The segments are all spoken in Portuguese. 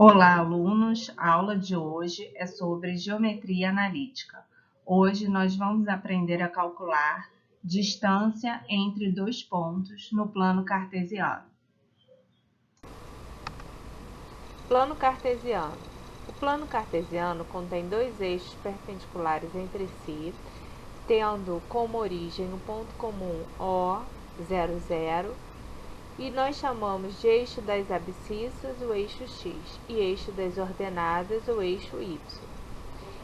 Olá, alunos! A aula de hoje é sobre geometria analítica. Hoje nós vamos aprender a calcular distância entre dois pontos no plano cartesiano. Plano cartesiano. O plano cartesiano contém dois eixos perpendiculares entre si, tendo como origem o ponto comum O, 0, 0, e nós chamamos de eixo das abscissas o eixo x e eixo das ordenadas o eixo y.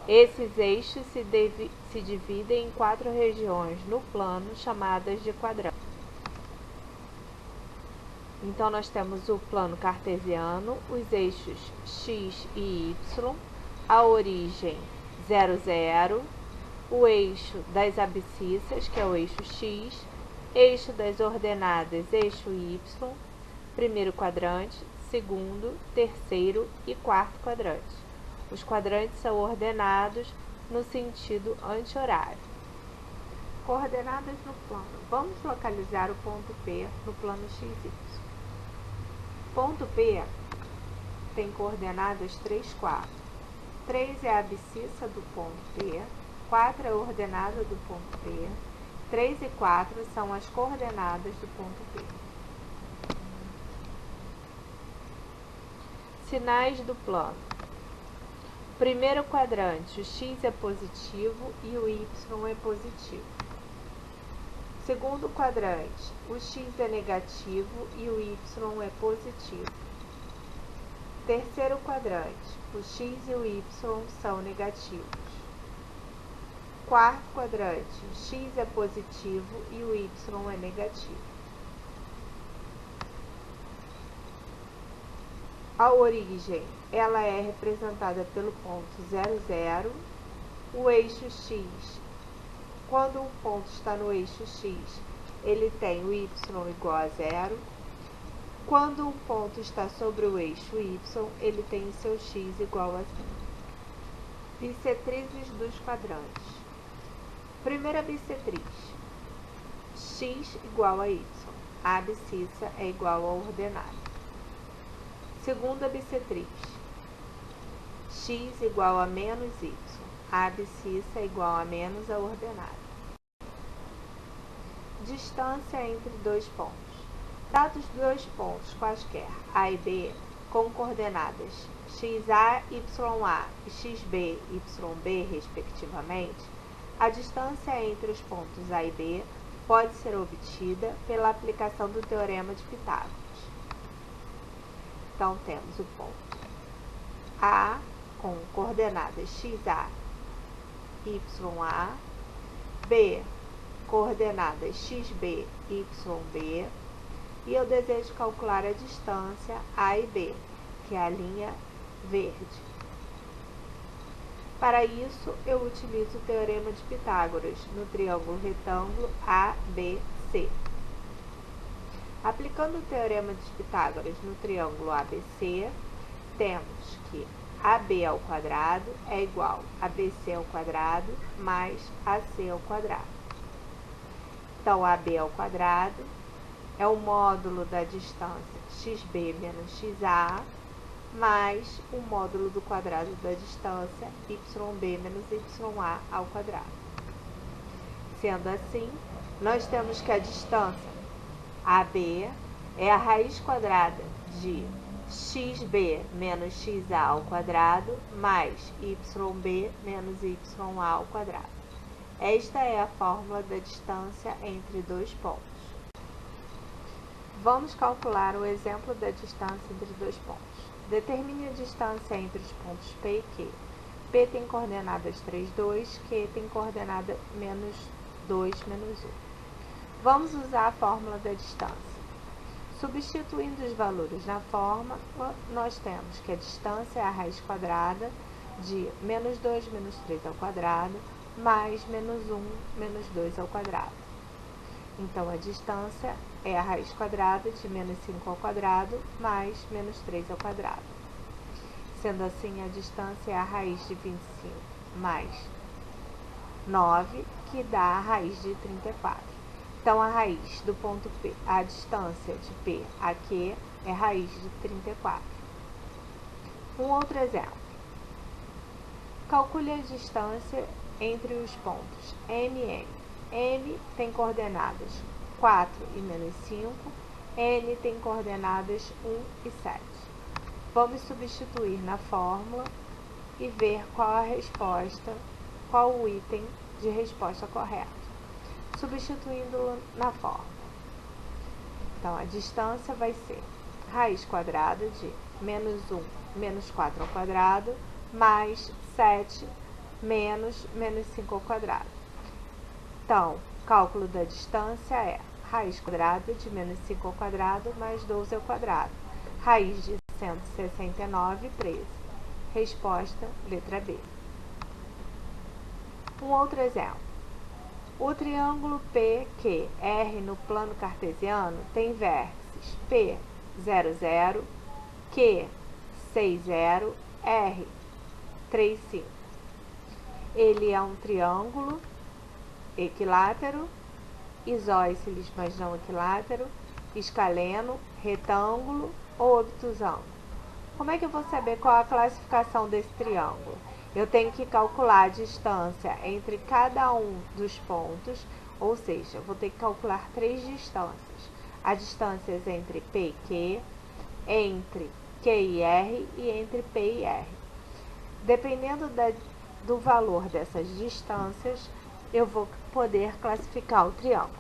Esses eixos se dividem em 4 regiões no plano chamadas de quadrantes. Então, nós temos o plano cartesiano, os eixos x e y, a origem 0, 0, o eixo das abscissas, que é o eixo x, eixo das ordenadas, eixo y, primeiro quadrante, segundo, terceiro e quarto quadrante. Os quadrantes são ordenados no sentido anti-horário. Coordenadas no plano. Vamos localizar o ponto P no plano XY. Ponto P tem coordenadas 3, 4. 3 é a abscissa do ponto P, 4 é a ordenada do ponto P, 3 e 4 são as coordenadas do ponto P. Sinais do plano. Primeiro quadrante, o x é positivo e o y é positivo. Segundo quadrante, o x é negativo e o y é positivo. Terceiro quadrante, o x e o y são negativos. Quarto quadrante, o x é positivo e o y é negativo. A origem, ela é representada pelo ponto 0, 0. O eixo x, quando um ponto está no eixo x, ele tem o y igual a 0. Quando um ponto está sobre o eixo y, ele tem o seu x igual a 0. Bissetrizes dos quadrantes. Primeira bissetriz, x igual a y. A abscissa é igual à ordenada. Segunda bissetriz, x igual a menos y. A abscissa é igual a menos a ordenada. Distância entre dois pontos. Dados dois pontos quaisquer, A e B, com coordenadas xa, ya e xb, yb, respectivamente, a distância entre os pontos A e B pode ser obtida pela aplicação do Teorema de Pitágoras. Então, temos o ponto A com coordenadas xa, ya, B, coordenadas xb, yb, e eu desejo calcular a distância A e B, que é a linha verde. Para isso, eu utilizo o Teorema de Pitágoras no triângulo retângulo ABC. Aplicando o Teorema de Pitágoras no triângulo ABC, temos que AB ao quadrado é igual a BC ao quadrado mais AC ao quadrado. Então, AB ao quadrado é o módulo da distância xb menos xa, mais o módulo do quadrado da distância yb menos ya ao quadrado. Sendo assim, nós temos que a distância AB é a raiz quadrada de xb menos xa ao quadrado mais yb menos ya ao quadrado. Esta é a fórmula da distância entre dois pontos. Vamos calcular o exemplo da distância entre dois pontos. Determine a distância entre os pontos P e Q. P tem coordenadas 3, 2, Q tem coordenada menos 2, menos 1. Vamos usar a fórmula da distância. Substituindo os valores na fórmula, nós temos que a distância é a raiz quadrada de menos 2 menos 3 ao quadrado, mais menos 1 menos 2 ao quadrado. Então, a distância é a raiz quadrada de menos 5 ao quadrado, mais menos 3 ao quadrado. Sendo assim, a distância é a raiz de 25 mais 9, que dá a raiz de 34. Então, a raiz do ponto P, a distância de P a Q é a raiz de 34. Um outro exemplo. Calcule a distância entre os pontos M e N. M tem coordenadas 4 e menos 5, N tem coordenadas 1 e 7. Vamos substituir na fórmula e ver qual a resposta, qual o item de resposta correto. Substituindo na fórmula. Então, a distância vai ser raiz quadrada de menos 1 menos 4 ao quadrado, mais 7 menos 5 ao quadrado. Então, cálculo da distância é raiz quadrada de menos 5 ao quadrado mais 12 ao quadrado. Raiz de 169, 13. Resposta, letra B. Um outro exemplo. O triângulo PQR no plano cartesiano tem vértices P, 0, 0, Q, 6, 0, R, 3, 5. Ele é um triângulo equilátero, isósceles, mas não equilátero, escaleno, retângulo ou obtusângulo. Como é que eu vou saber qual a classificação desse triângulo? Eu tenho que calcular a distância entre cada um dos pontos, ou seja, eu vou ter que calcular 3 distâncias. As distâncias entre P e Q, entre Q e R e entre P e R. Dependendo do valor dessas distâncias, eu vou poder classificar o triângulo.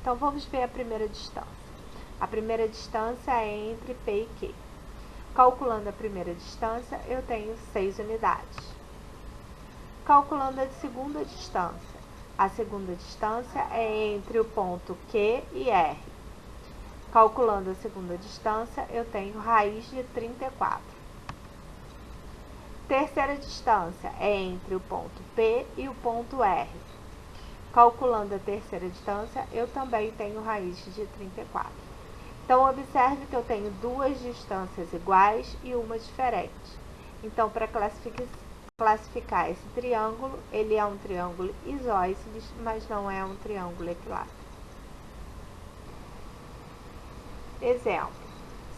Então, vamos ver a primeira distância. A primeira distância é entre P e Q. Calculando a primeira distância, eu tenho 6 unidades. Calculando a segunda distância. A segunda distância é entre o ponto Q e R. Calculando a segunda distância, eu tenho raiz de 34. Terceira distância é entre o ponto P e o ponto R. Calculando a terceira distância, eu também tenho raiz de 34. Então, observe que eu tenho 2 distâncias iguais e uma diferente. Então, para classificar esse triângulo, ele é um triângulo isósceles, mas não é um triângulo equilátero. Exemplo.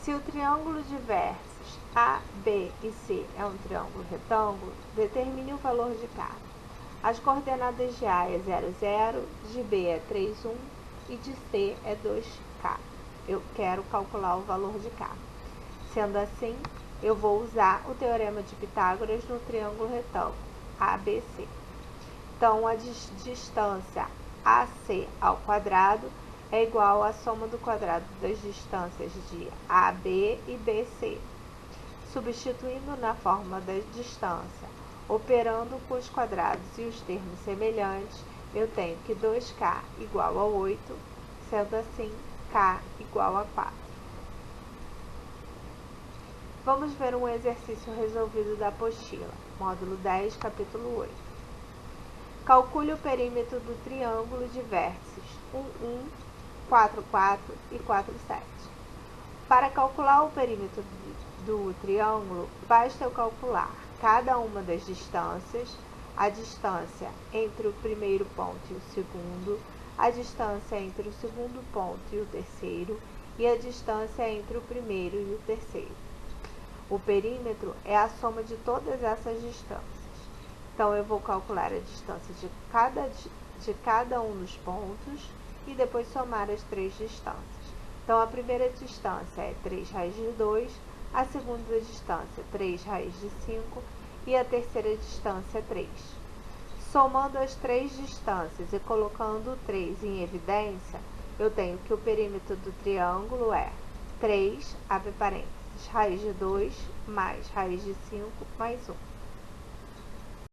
Se o triângulo de vértices A, B e C é um triângulo retângulo, determine o valor de K. As coordenadas de A é 0, 0, de B é 3, 1 e de C é 2K. Eu quero calcular o valor de K. Sendo assim, eu vou usar o teorema de Pitágoras no triângulo retângulo ABC. Então, a distância AC ao quadrado é igual à soma do quadrado das distâncias de AB e BC. Substituindo na fórmula da distância, operando com os quadrados e os termos semelhantes, eu tenho que 2K igual a 8, sendo assim, K igual a 4. Vamos ver um exercício resolvido da apostila, módulo 10, capítulo 8. Calcule o perímetro do triângulo de vértices 1, 1, 4, 4 e 4, 7. Para calcular o perímetro do triângulo, basta eu calcular cada uma das distâncias, a distância entre o primeiro ponto e o segundo, a distância entre o segundo ponto e o terceiro e a distância entre o primeiro e o terceiro. O perímetro é a soma de todas essas distâncias. Então, eu vou calcular a distância de cada um dos pontos e depois somar as 3 distâncias. Então, a primeira distância é 3 raiz de 2, a segunda distância 3 raiz de 5 e a terceira distância 3. Somando as 3 distâncias e colocando o 3 em evidência, eu tenho que o perímetro do triângulo é 3, abre parênteses, raiz de 2 mais raiz de 5 mais 1.